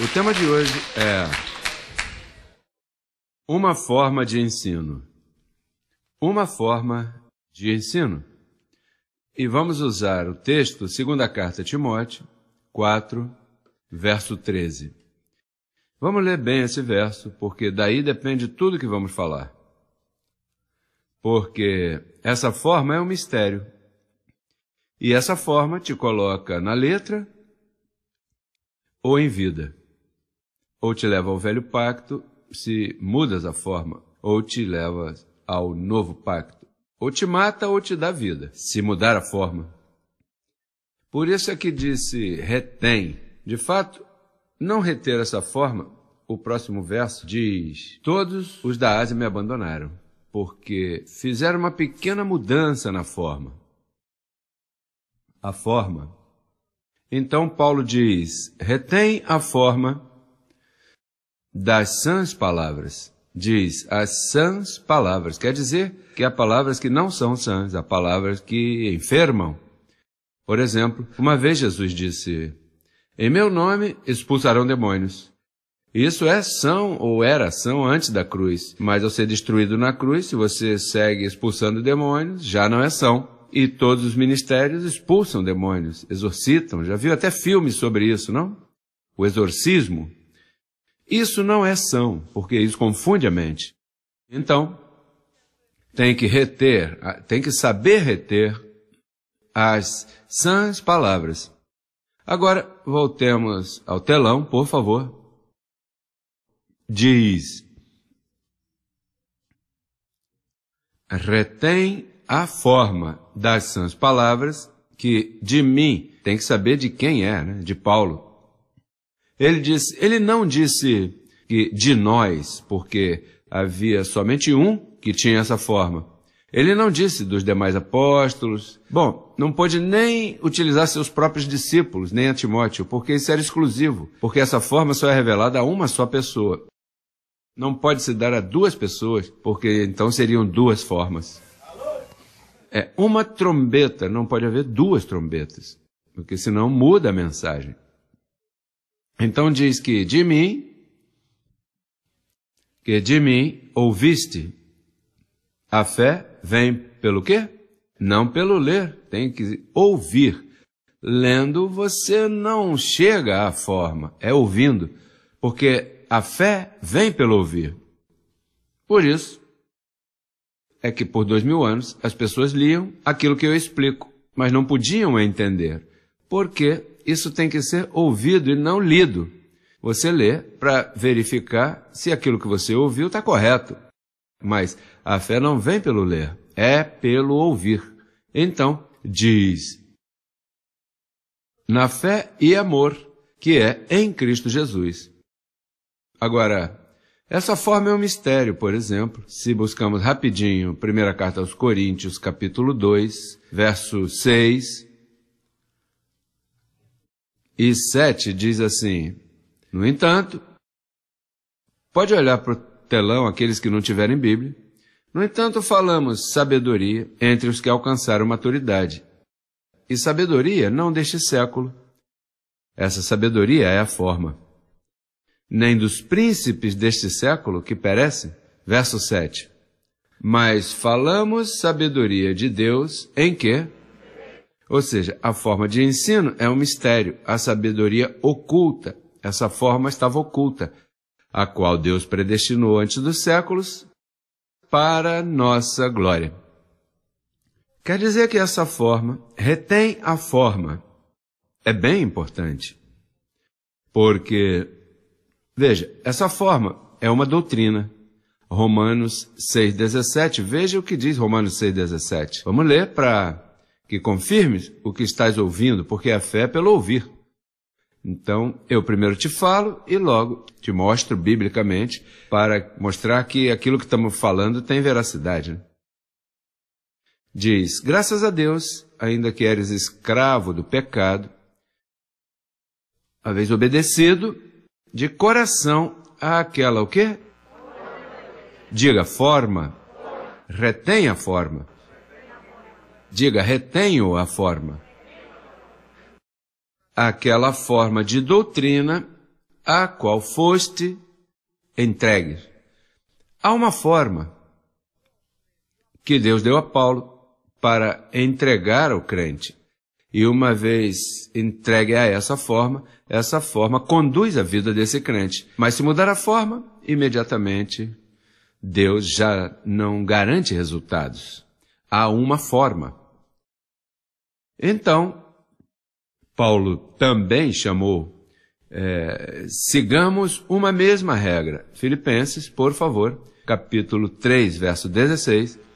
O tema de hoje é uma forma de ensino. Uma forma de ensino. E vamos usar o texto, segunda carta a Timóteo, 4, verso 13. Vamos ler bem esse verso, porque daí depende tudo que vamos falar. Porque essa forma é um mistério. E essa forma te coloca na letra ou em vida. Ou te leva ao velho pacto, se mudas a forma, ou te leva ao novo pacto. Ou te mata ou te dá vida, se mudar a forma. Por isso é que disse retém. De fato, não reter essa forma, o próximo verso diz: todos os da Ásia me abandonaram, porque fizeram uma pequena mudança na forma. A forma. Então Paulo diz, retém a forma das sãs palavras. Diz, as sãs palavras. Quer dizer que há palavras que não são sãs, há palavras que enfermam. Por exemplo, uma vez Jesus disse, em meu nome expulsarão demônios. Isso é são ou era são antes da cruz. Mas ao ser destruído na cruz, se você segue expulsando demônios, já não é são. E todos os ministérios expulsam demônios, exorcitam. Já viu até filmes sobre isso, não? O exorcismo. Isso não é são, porque isso confunde a mente. Então, tem que saber reter as sãs palavras. Agora, voltemos ao telão, por favor. Diz, retém a forma das sãs palavras, que de mim, tem que saber de quem é, né? De Paulo. Ele não disse que de nós, porque havia somente um que tinha essa forma. Ele não disse dos demais apóstolos. Bom, não pôde nem utilizar seus próprios discípulos, nem a Timóteo, porque isso era exclusivo, porque essa forma só é revelada a uma só pessoa. Não pode se dar a duas pessoas, porque então seriam duas formas. É uma trombeta, não pode haver duas trombetas, porque senão muda a mensagem. Então diz que de mim ouviste. A fé vem pelo quê? Não pelo ler, tem que ouvir. Lendo você não chega à forma, é ouvindo, porque a fé vem pelo ouvir. Por isso é que por 2000 anos as pessoas liam aquilo que eu explico, mas não podiam entender, porque isso tem que ser ouvido e não lido. Você lê para verificar se aquilo que você ouviu está correto. Mas a fé não vem pelo ler, é pelo ouvir. Então, diz, na fé e amor, que é em Cristo Jesus. Agora, essa forma é um mistério, por exemplo, se buscamos rapidinho, primeira carta aos Coríntios, capítulo 2, verso 6 e 7, diz assim, no entanto, pode olhar para o telão aqueles que não tiverem Bíblia, no entanto falamos sabedoria entre os que alcançaram maturidade, e sabedoria não deste século. Essa sabedoria é a forma. Nem dos príncipes deste século que perecem. Verso 7. Mas falamos sabedoria de Deus em que? Ou seja, a forma de ensino é um mistério, a sabedoria oculta. Essa forma estava oculta, a qual Deus predestinou antes dos séculos para nossa glória. Quer dizer que essa forma retém a forma. É bem importante. Porque, veja, essa forma é uma doutrina. Romanos 6,17. Veja o que diz Romanos 6,17. Vamos ler para que confirmes o que estás ouvindo, porque a fé é pelo ouvir. Então, eu primeiro te falo e logo te mostro biblicamente para mostrar que aquilo que estamos falando tem veracidade, né? Diz, graças a Deus, ainda que eres escravo do pecado, haveis obedecido de coração àquela, o quê? Diga, forma. Retém a forma. Diga, retenho a forma. Aquela forma de doutrina a qual foste entregue. Há uma forma que Deus deu a Paulo para entregar ao crente. E uma vez entregue a essa forma conduz a vida desse crente. Mas se mudar a forma, imediatamente Deus já não garante resultados. Há uma forma. Então, Paulo também chamou, sigamos uma mesma regra. Filipenses, por favor, capítulo 3, verso 16.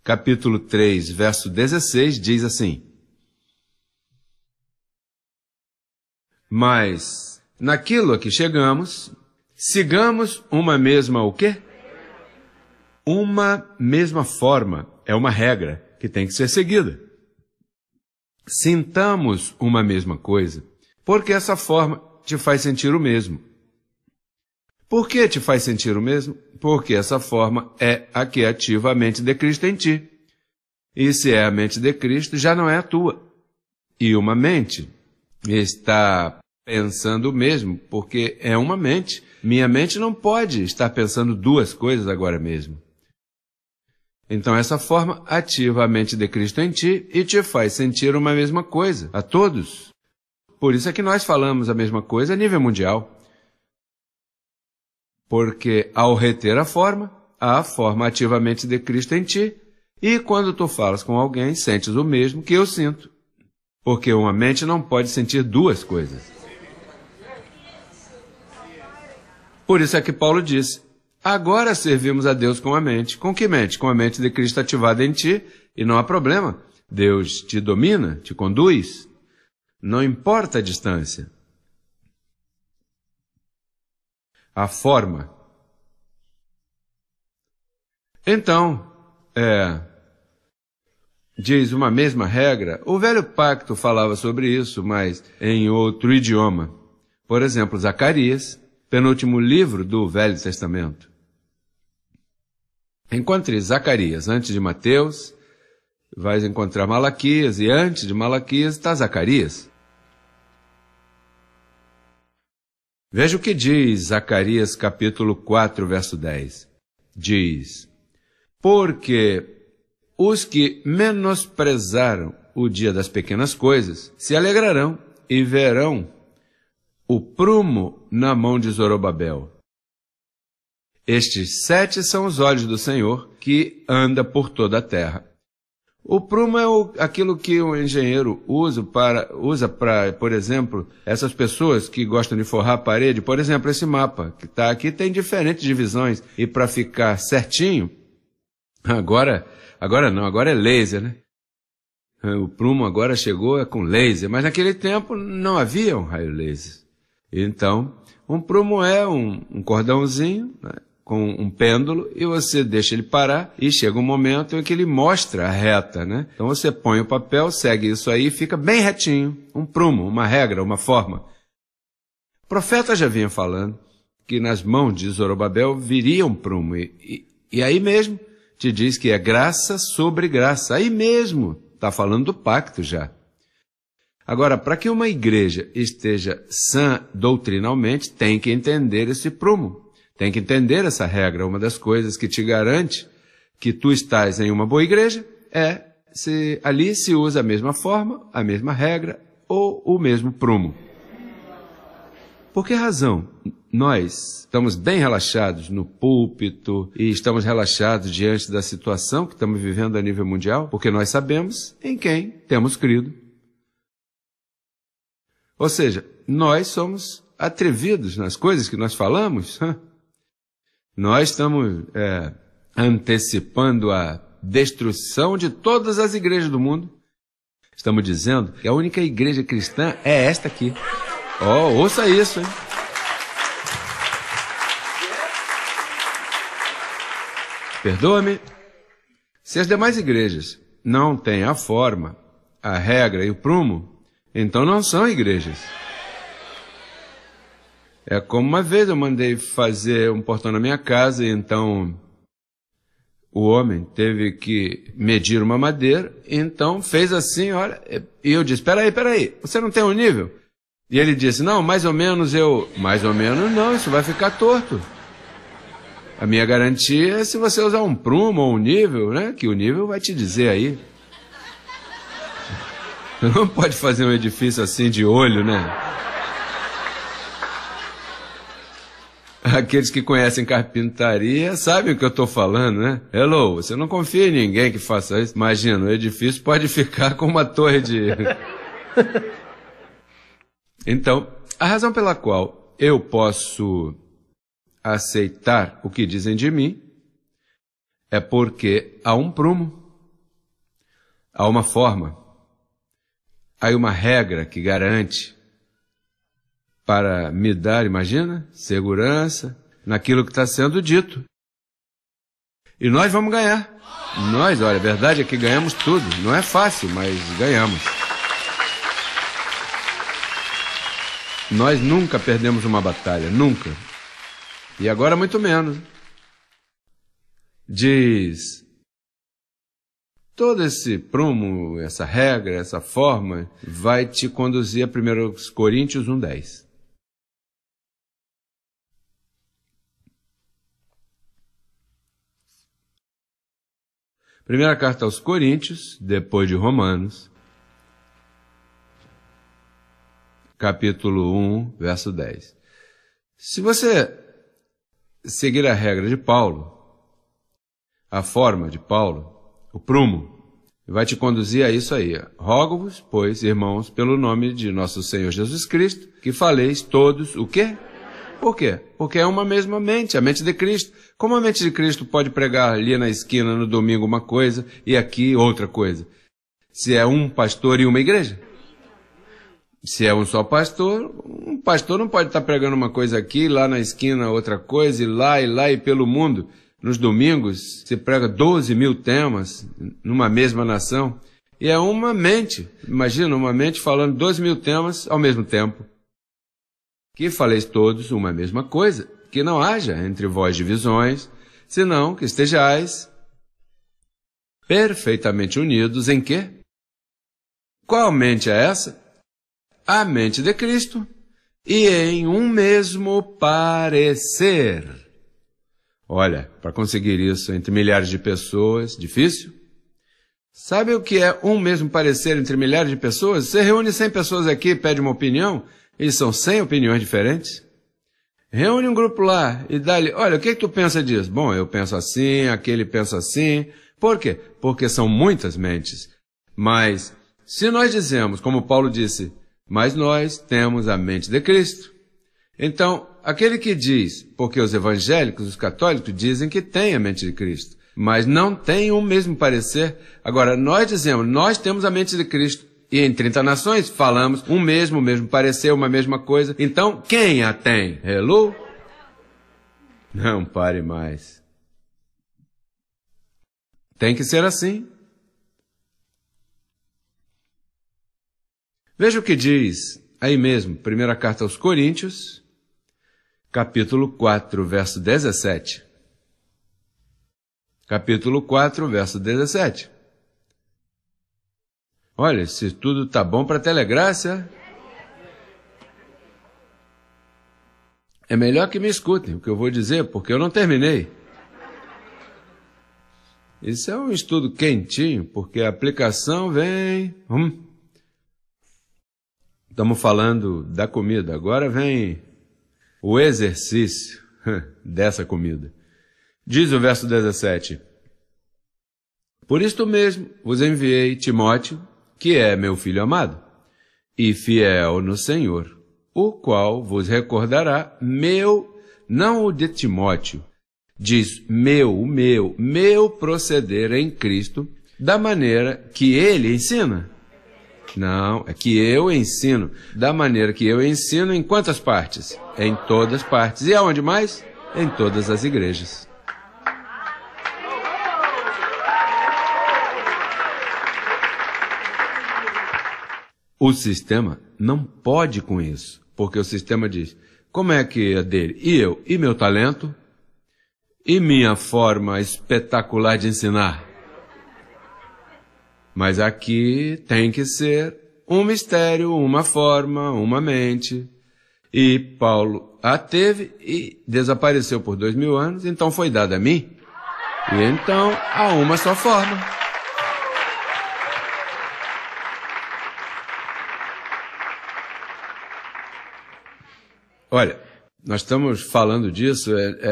Capítulo 3, verso 16, diz assim: mas, naquilo a que chegamos, sigamos uma mesma o quê? Uma mesma forma, é uma regra que tem que ser seguida. Sintamos uma mesma coisa, porque essa forma te faz sentir o mesmo. Por que te faz sentir o mesmo? Porque essa forma é a que ativa a mente de Cristo em ti. E se é a mente de Cristo, já não é a tua. E uma mente está pensando o mesmo, porque é uma mente. Minha mente não pode estar pensando duas coisas agora mesmo. Então essa forma ativa a mente de Cristo em ti e te faz sentir uma mesma coisa, a todos. Por isso é que nós falamos a mesma coisa a nível mundial. Porque ao reter a forma ativa a mente de Cristo em ti, e quando tu falas com alguém, sentes o mesmo que eu sinto. Porque uma mente não pode sentir duas coisas. Por isso é que Paulo disse, agora servimos a Deus com a mente. Com que mente? Com a mente de Cristo ativada em ti, e não há problema. Deus te domina, te conduz. Não importa a distância. A forma. Então, diz uma mesma regra. O Velho Pacto falava sobre isso, mas em outro idioma. Por exemplo, Zacarias, penúltimo livro do Velho Testamento. Encontre Zacarias antes de Mateus, vais encontrar Malaquias, e antes de Malaquias está Zacarias. Veja o que diz Zacarias capítulo 4, verso 10. Diz, porque os que menosprezaram o dia das pequenas coisas se alegrarão e verão o prumo na mão de Zorobabel. Estes 7 são os olhos do Senhor que anda por toda a terra. O prumo é aquilo que o engenheiro usa para, por exemplo, essas pessoas que gostam de forrar a parede. Por exemplo, esse mapa que está aqui tem diferentes divisões. E para ficar certinho, agora é laser, né? O prumo agora chegou com laser, mas naquele tempo não havia um raio laser. Então, um prumo é um cordãozinho, né, com um pêndulo, e você deixa ele parar, e chega um momento em que ele mostra a reta, né? Então você põe o papel, segue isso aí, e fica bem retinho. Um prumo, uma regra, uma forma. O profeta já vinha falando que nas mãos de Zorobabel viria um prumo, e aí mesmo te diz que é graça sobre graça. Aí mesmo está falando do pacto já. Agora, para que uma igreja esteja sã doutrinalmente, tem que entender esse prumo. Tem que entender essa regra. Uma das coisas que te garante que tu estás em uma boa igreja é se ali se usa a mesma forma, a mesma regra ou o mesmo prumo. Por que razão nós estamos bem relaxados no púlpito e estamos relaxados diante da situação que estamos vivendo a nível mundial? Porque nós sabemos em quem temos crido. Ou seja, nós somos atrevidos nas coisas que nós falamos. Nós estamos antecipando a destruição de todas as igrejas do mundo. Estamos dizendo que a única igreja cristã é esta aqui. Oh, ouça isso, hein? Perdoa-me. Se as demais igrejas não têm a forma, a regra e o prumo, então não são igrejas. É como uma vez eu mandei fazer um portão na minha casa, e então o homem teve que medir uma madeira, então fez assim, olha, e eu disse, peraí, você não tem um nível? E ele disse, não, mais ou menos mais ou menos não, isso vai ficar torto. A minha garantia é se você usar um prumo ou um nível, né, que o nível vai te dizer aí. Não pode fazer um edifício assim de olho, né? Aqueles que conhecem carpintaria sabem o que eu estou falando, né? Hello, você não confia em ninguém que faça isso. Imagina, o edifício pode ficar com uma torre de... Então, a razão pela qual eu posso aceitar o que dizem de mim é porque há um prumo, há uma forma, há uma regra que garante para me dar, imagina, segurança naquilo que está sendo dito. E nós vamos ganhar. Nós, olha, a verdade é que ganhamos tudo. Não é fácil, mas ganhamos. Nós nunca perdemos uma batalha, nunca. E agora muito menos. Diz, todo esse prumo, essa regra, essa forma, vai te conduzir a 1 Coríntios 1:10. Primeira carta aos Coríntios, depois de Romanos, capítulo 1, verso 10. Se você seguir a regra de Paulo, a forma de Paulo, o prumo, vai te conduzir a isso aí. Rogo-vos, pois, irmãos, pelo nome de nosso Senhor Jesus Cristo, que faleis todos o quê? Por quê? Porque é uma mesma mente, a mente de Cristo. Como a mente de Cristo pode pregar ali na esquina no domingo uma coisa e aqui outra coisa? Se é um pastor e uma igreja. Se é um só pastor, um pastor não pode estar pregando uma coisa aqui, lá na esquina outra coisa, e lá e pelo mundo. Nos domingos se prega 12 mil temas numa mesma nação. E é uma mente, imagina uma mente falando 12 mil temas ao mesmo tempo. Que faleis todos uma mesma coisa, que não haja entre vós divisões, senão que estejais perfeitamente unidos em quê? Qual mente é essa? A mente de Cristo, e em um mesmo parecer. Olha, para conseguir isso entre milhares de pessoas, difícil? Sabe o que é um mesmo parecer entre milhares de pessoas? Você reúne 100 pessoas aqui e pede uma opinião, e são 100 opiniões diferentes. Reúne um grupo lá e dá-lhe, olha, o que tu pensa disso? Bom, eu penso assim, aquele pensa assim. Por quê? Porque são muitas mentes. Mas, se nós dizemos, como Paulo disse, mas nós temos a mente de Cristo. Então, aquele que diz, porque os evangélicos, os católicos, dizem que tem a mente de Cristo, mas não tem o mesmo parecer. Agora, nós dizemos, nós temos a mente de Cristo. E em 30 nações falamos o mesmo parecer, uma mesma coisa. Então, quem a tem? Hello? Não pare mais. Tem que ser assim. Veja o que diz aí mesmo, primeira carta aos Coríntios, capítulo 4, verso 17. Capítulo 4, verso 17. Olha, se tudo tá bom para Telegrácia, é melhor que me escutem o que eu vou dizer, porque eu não terminei. Isso é um estudo quentinho, porque a aplicação vem... Estamos falando da comida, agora vem o exercício dessa comida. Diz o verso 17. Por isto mesmo vos enviei Timóteo, que é meu filho amado, e fiel no Senhor, o qual vos recordará não o de Timóteo, diz meu proceder em Cristo, da maneira que ele ensina. Não, é que eu ensino, da maneira que eu ensino em quantas partes? Em todas partes. E aonde mais? Em todas as igrejas. O sistema não pode com isso, porque o sistema diz, como é que é dele? E eu? E meu talento? E minha forma espetacular de ensinar? Mas aqui tem que ser um mistério, uma forma, uma mente. E Paulo a teve e desapareceu por 2000 anos, então foi dada a mim. E então há uma só forma. Olha, nós estamos falando disso,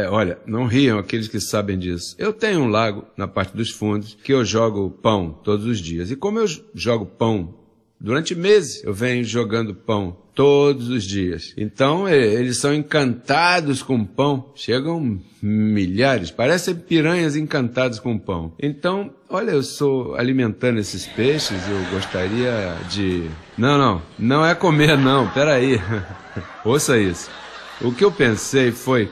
olha, não riam aqueles que sabem disso. Eu tenho um lago na parte dos fundos que eu jogo pão todos os dias. E como eu jogo pão durante meses, eu venho jogando pão todos os dias. Então, eles são encantados com pão. Chegam milhares, parecem piranhas encantadas com pão. Então, olha, eu sou alimentando esses peixes, eu gostaria de... Não é comer não, peraí. Ouça isso. O que eu pensei foi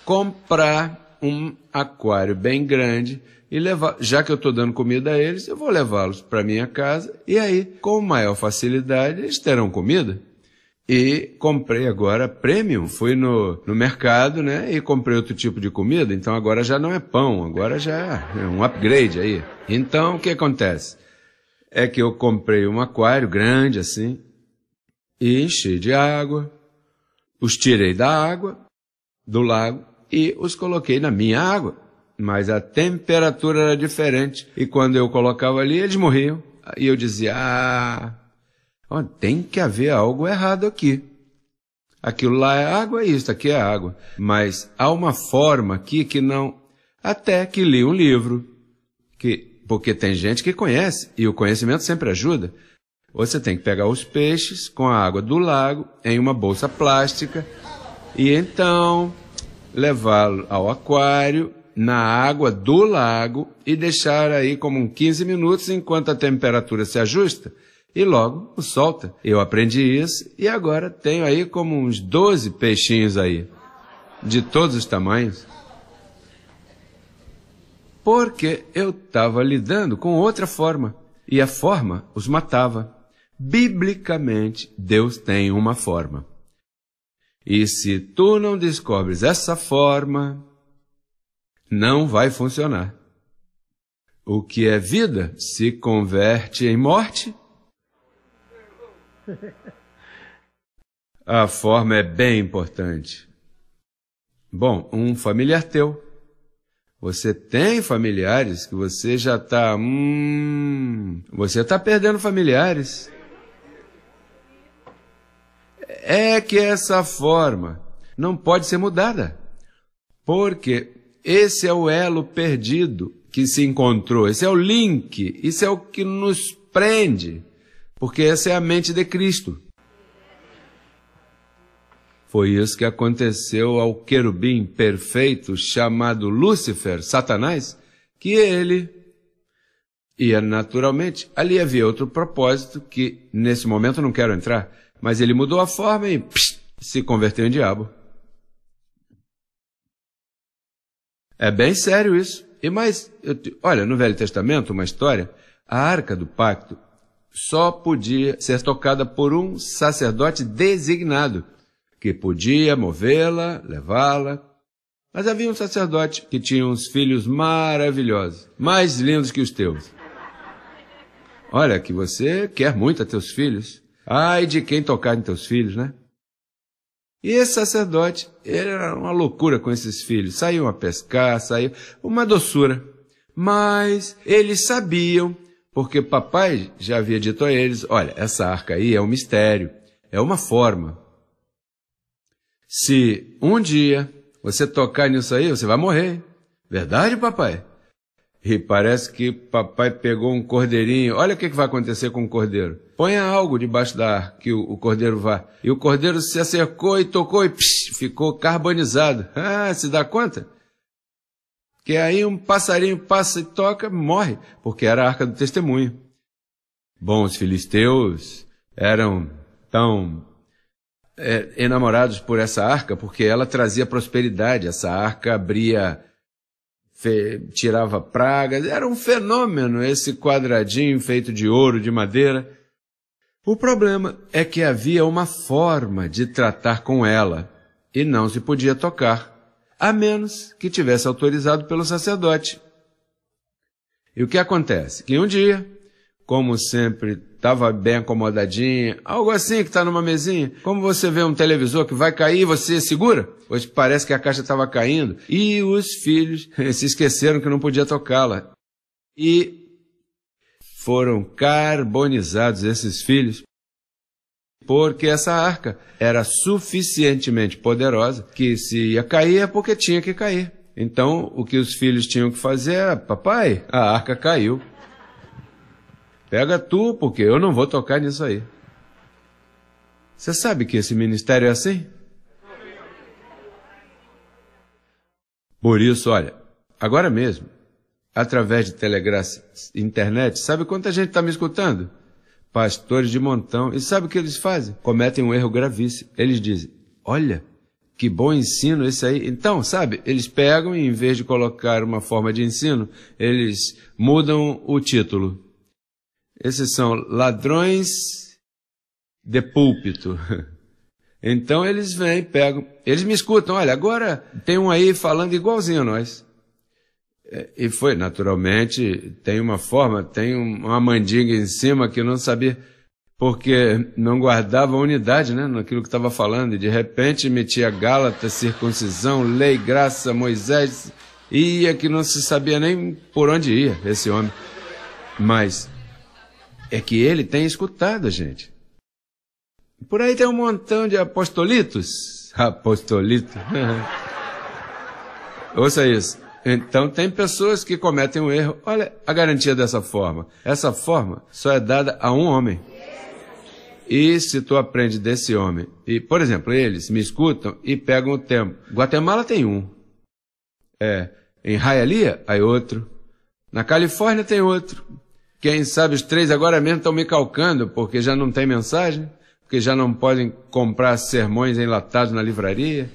comprar um aquário bem grande e levar, já que eu estou dando comida a eles, eu vou levá-los para minha casa e aí, com maior facilidade, eles terão comida. E comprei agora premium, fui no mercado, né, e comprei outro tipo de comida, então agora já não é pão, agora já é um upgrade aí. Então, o que acontece? É que eu comprei um aquário grande assim, e enchi de água, os tirei da água, do lago, e os coloquei na minha água. Mas a temperatura era diferente, e quando eu colocava ali, eles morriam. E eu dizia, tem que haver algo errado aqui. Aquilo lá é água, isso aqui é água. Mas há uma forma aqui que não... Até que li um livro, porque tem gente que conhece, e o conhecimento sempre ajuda. Você tem que pegar os peixes com a água do lago em uma bolsa plástica e então levá-lo ao aquário na água do lago e deixar aí como 15 minutos enquanto a temperatura se ajusta e logo o solta. Eu aprendi isso e agora tenho aí como uns 12 peixinhos aí, de todos os tamanhos. Porque eu estava lidando com outra forma e a forma os matava. Biblicamente, Deus tem uma forma. E se tu não descobres essa forma, não vai funcionar. O que é vida se converte em morte. A forma é bem importante. Bom, um familiar teu. Você tem familiares que você já está... você está perdendo familiares. É que essa forma não pode ser mudada, porque esse é o elo perdido que se encontrou, esse é o link, isso é o que nos prende, porque essa é a mente de Cristo. Foi isso que aconteceu ao querubim perfeito chamado Lúcifer, Satanás, que ele ia naturalmente, ali havia outro propósito que nesse momento eu não quero entrar, mas ele mudou a forma e se converteu em diabo. É bem sério isso. E mais, olha, no Velho Testamento, uma história, a Arca do Pacto só podia ser tocada por um sacerdote designado, que podia movê-la, levá-la. Mas havia um sacerdote que tinha uns filhos maravilhosos, mais lindos que os teus. Olha, que você quer muito a teus filhos. Ai de quem tocar em teus filhos, né? E esse sacerdote, ele era uma loucura com esses filhos. Saíam a pescar, saíam... uma doçura. Mas eles sabiam, porque papai já havia dito a eles, olha, essa arca aí é um mistério, é uma forma. Se um dia você tocar nisso aí, você vai morrer. Verdade, papai? E parece que papai pegou um cordeirinho. Olha o que vai acontecer com o cordeiro. Ponha algo debaixo da arca que o cordeiro vá. E o cordeiro se acercou e tocou e ficou carbonizado. Ah, se dá conta? Que aí um passarinho passa e toca, morre, porque era a arca do testemunho. Bom, os filisteus eram tão enamorados por essa arca, porque ela trazia prosperidade. Essa arca abria... tirava pragas, era um fenômeno esse quadradinho feito de ouro, de madeira. O problema é que havia uma forma de tratar com ela e não se podia tocar. a menos que tivesse autorizado pelo sacerdote. E o que acontece? Que um dia, como sempre, estava bem acomodadinha, algo assim que está numa mesinha, como você vê um televisor que vai cair, você segura, pois parece que a caixa estava caindo, e os filhos se esqueceram que não podia tocá-la. E foram carbonizados esses filhos, porque essa arca era suficientemente poderosa que se ia cair é porque tinha que cair. Então, o que os filhos tinham que fazer era, papai, a arca caiu. Pega tu, porque eu não vou tocar nisso aí. Você sabe que esse ministério é assim? Por isso, olha, agora mesmo, através de telegraça, internet, sabe quanta gente está me escutando? Pastores de montão. E sabe o que eles fazem? Cometem um erro gravíssimo. Eles dizem, olha, que bom ensino esse aí. Então, sabe, eles pegam e em vez de colocar uma forma de ensino, eles mudam o título. Esses são ladrões de púlpito. Então eles vêm, pegam, eles me escutam, olha, agora tem um aí falando igualzinho a nós. E foi, naturalmente, tem uma forma, tem uma mandinga em cima que eu não sabia, porque não guardava a unidade, né, naquilo que estava falando, e de repente metia Gálatas, circuncisão, lei, graça, Moisés, ia que não se sabia nem por onde ia esse homem. Mas é que ele tem escutado a gente. Por aí tem um montão de apostolitos. Apostolito. Ouça isso. Então tem pessoas que cometem um erro. Olha a garantia dessa forma. Essa forma só é dada a um homem. E se tu aprende desse homem, e, por exemplo, eles me escutam e pegam o tempo. Guatemala tem um. Em Hialeah, aí outro. Na Califórnia tem outro. Quem sabe os 3 agora mesmo estão me calcando, porque já não tem mensagem, porque já não podem comprar sermões enlatados na livraria.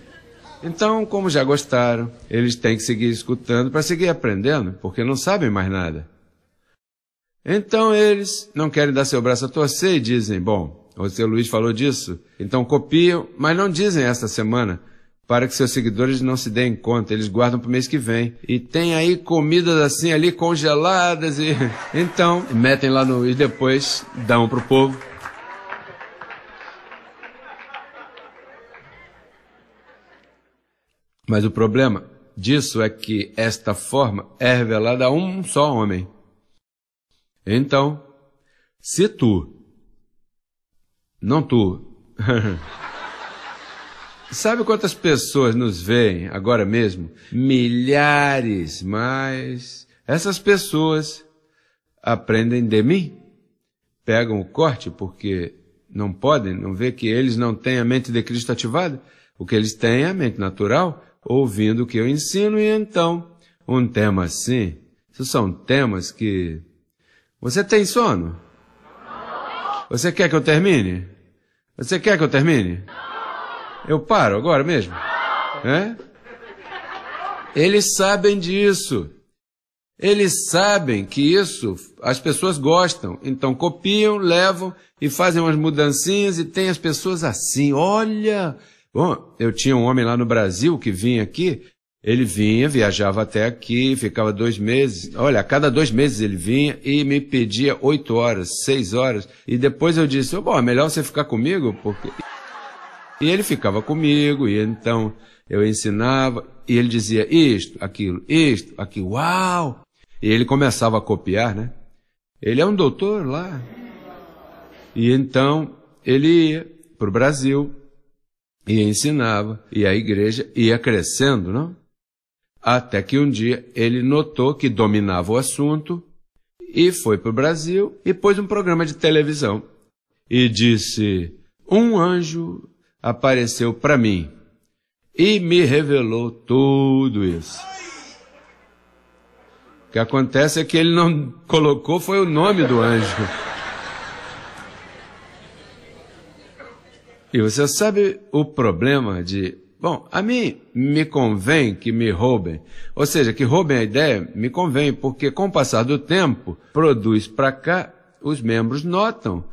Então, como já gostaram, eles têm que seguir escutando para seguir aprendendo, porque não sabem mais nada. Então eles não querem dar seu braço a torcer e dizem, bom, o seu Luiz falou disso, então copiam, mas não dizem esta semana, para que seus seguidores não se deem conta, eles guardam para o mês que vem. E tem aí comidas assim ali congeladas e então metem lá no e depois dão para o povo. Mas o problema disso é que esta forma é revelada a um só homem. Então, se tu, não tu, sabe quantas pessoas nos veem agora mesmo? Milhares, mas essas pessoas aprendem de mim, pegam o corte porque não podem, não vê que eles não têm a mente de Cristo ativada, o que eles têm é a mente natural, ouvindo o que eu ensino, e então, um tema assim, isso são temas que... Você tem sono? Você quer que eu termine? Você quer que eu termine? Eu paro agora mesmo? Eles sabem disso. Eles sabem que isso as pessoas gostam. Então copiam, levam e fazem umas mudancinhas e tem as pessoas assim. Olha! Bom, eu tinha um homem lá no Brasil que vinha aqui. Ele vinha, viajava até aqui, ficava 2 meses. Olha, a cada 2 meses ele vinha e me pedia 8 horas, 6 horas. E depois eu disse, bom, é melhor você ficar comigo, porque... E ele ficava comigo, e então eu ensinava, e ele dizia isto, aquilo, uau! E ele começava a copiar, né? Ele é um doutor lá. E então ele ia para o Brasil e ensinava, e a igreja ia crescendo, não? Até que um dia ele notou que dominava o assunto e foi para o Brasil e pôs um programa de televisão. E disse, um anjo apareceu para mim e me revelou tudo isso. O que acontece é que ele não colocou, foi o nome do anjo. E você sabe o problema de... Bom, a mim me convém que me roubem. Ou seja, que roubem a ideia, me convém, porque com o passar do tempo, produz para cá, os membros notam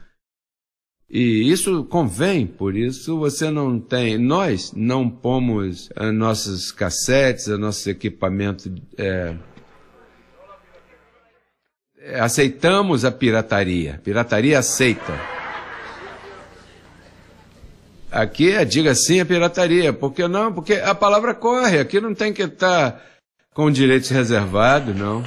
E isso convém, por isso você não tem... Nós não pomos nossos cassetes, nosso equipamento... aceitamos a pirataria. A pirataria aceita. Aqui diga sim a pirataria. Por que não? Porque a palavra corre. Aqui não tem que estar com direitos reservados, não.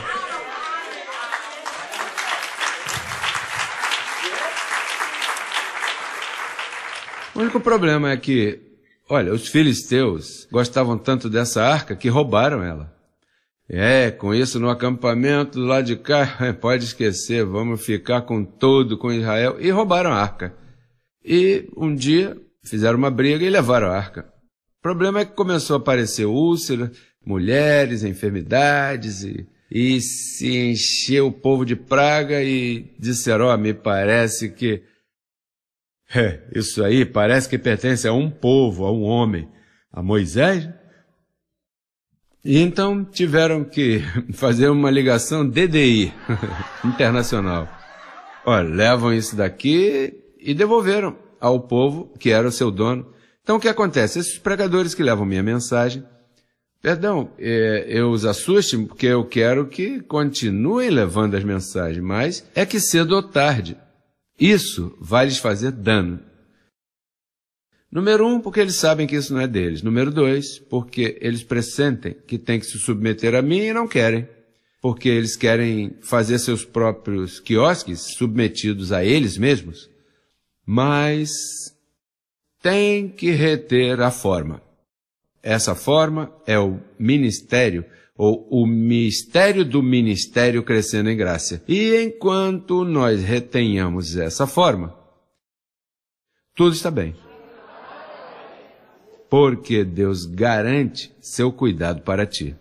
O único problema é que, olha, os filisteus gostavam tanto dessa arca que roubaram ela. Com isso no acampamento do lado de cá, pode esquecer, vamos ficar com tudo, com Israel. E roubaram a arca. E um dia fizeram uma briga e levaram a arca. O problema é que começou a aparecer úlceras, mulheres, enfermidades, e se encheu o povo de praga e disseram, me parece que... isso aí parece que pertence a um povo, a um homem, a Moisés. E então tiveram que fazer uma ligação DDI, internacional. Olha, levam isso daqui e devolveram ao povo que era o seu dono. Então o que acontece? Esses pregadores que levam minha mensagem, eu os assusto porque eu quero que continuem levando as mensagens, mas é que cedo ou tarde, isso vai lhes fazer dano. Número 1, porque eles sabem que isso não é deles. Número 2, porque eles pressentem que tem que se submeter a mim e não querem. Porque eles querem fazer seus próprios quiosques submetidos a eles mesmos. Mas tem que reter a forma. Essa forma é o ministério, ou o mistério do ministério crescendo em graça. E enquanto nós retenhamos essa forma, tudo está bem. Porque Deus garante seu cuidado para ti.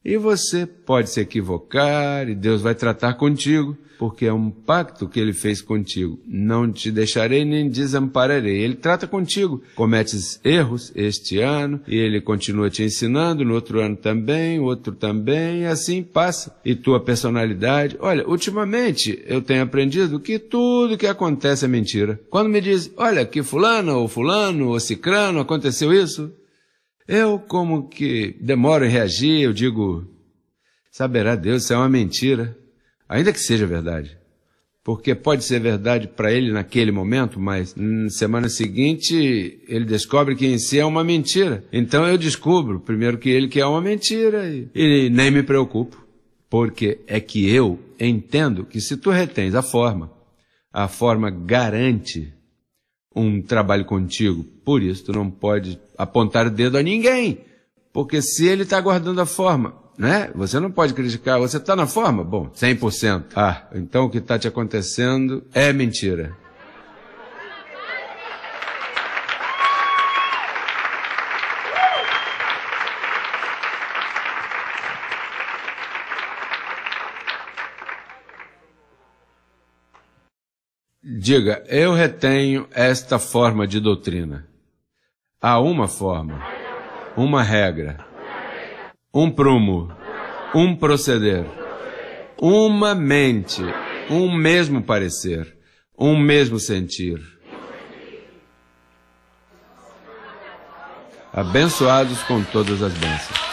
E você pode se equivocar e Deus vai tratar contigo, porque é um pacto que Ele fez contigo. Não te deixarei nem desampararei. Ele trata contigo. Cometes erros este ano e Ele continua te ensinando, no outro ano também, outro também, e assim passa. E tua personalidade... Olha, ultimamente eu tenho aprendido que tudo que acontece é mentira. Quando me diz, olha, que fulano ou cicrano aconteceu isso... Eu como que demoro em reagir, eu digo, saberá Deus, isso é uma mentira, ainda que seja verdade. Porque pode ser verdade para ele naquele momento, mas na semana seguinte ele descobre que em si é uma mentira. Então eu descubro primeiro que ele que é uma mentira e nem me preocupo. Porque é que eu entendo que se tu retens a forma garante um trabalho contigo. Por isso, tu não pode apontar o dedo a ninguém. Porque se ele está guardando a forma, né? Você não pode criticar. Você está na forma? Bom, 100%. Então o que está te acontecendo é mentira. Diga, eu retenho esta forma de doutrina. Há uma forma, uma regra, um prumo, um proceder, uma mente, um mesmo parecer, um mesmo sentir. Abençoados com todas as bênçãos.